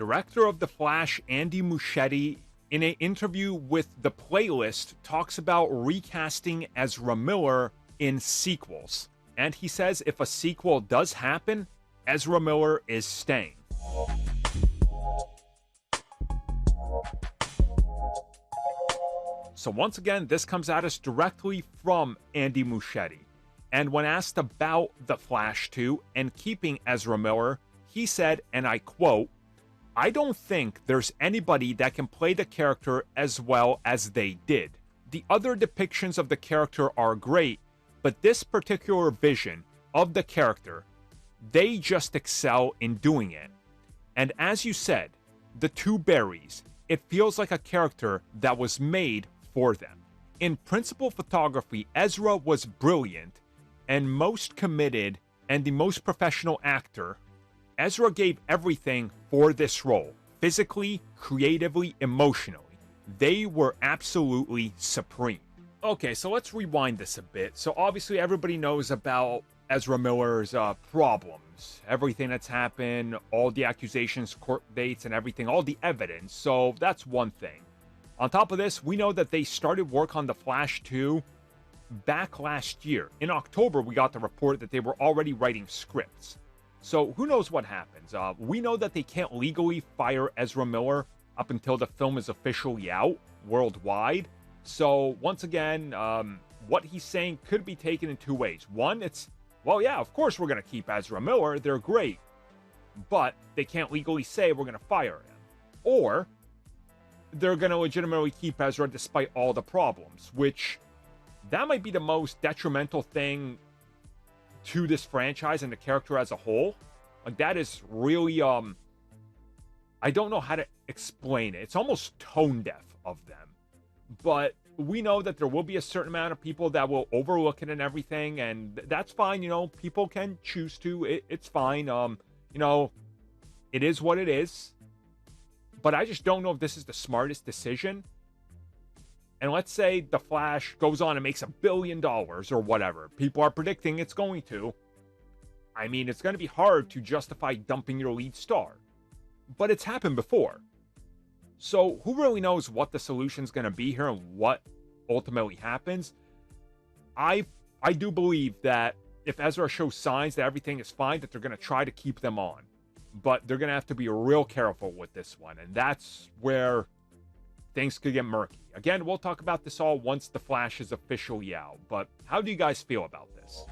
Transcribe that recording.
Director of The Flash, Andy Muschietti, in an interview with The Playlist, talks about recasting Ezra Miller in sequels. And he says if a sequel does happen, Ezra Miller is staying. So once again, this comes at us directly from Andy Muschietti. And when asked about The Flash 2 and keeping Ezra Miller, he said, and I quote, "I don't think there's anybody that can play the character as well as they did. The other depictions of the character are great, but this particular vision of the character, they just excel in doing it. And as you said, the two berries, it feels like a character that was made for them. In principal photography, Ezra was brilliant and most committed and the most professional actor. Ezra gave everything for this role, physically, creatively, emotionally. They were absolutely supreme." Okay, so let's rewind this a bit. So obviously everybody knows about Ezra Miller's problems, everything that's happened, all the accusations, court dates, and everything, all the evidence. So that's one thing. On top of this, we know that they started work on The Flash 2 back last year. In October, we got the report that they were already writing scripts. So who knows what happens? We know that they can't legally fire Ezra Miller up until the film is officially out worldwide. So once again, what he's saying could be taken in two ways. One, it's, well, yeah, of course we're going to keep Ezra Miller. They're great. But they can't legally say we're going to fire him. Or they're going to legitimately keep Ezra despite all the problems, which that might be the most detrimental thing to this franchise and the character as a whole. Like, that is really, I don't know how to explain it. It's almost tone deaf of them. But we know that there will be a certain amount of people that will overlook it and everything, and that's fine. You know, people can choose to. It's fine. You know, it is what it is. But I just don't know if this is the smartest decision. And let's say The Flash goes on and makes $1 billion or whatever. People are predicting it's going to. I mean, it's going to be hard to justify dumping your lead star. But it's happened before. So who really knows what the solution's going to be here and what ultimately happens? I do believe that if Ezra shows signs that everything is fine, that they're going to try to keep them on. But they're going to have to be real careful with this one. And that's where things could get murky. Again, we'll talk about this all once The Flash is officially out. But how do you guys feel about this?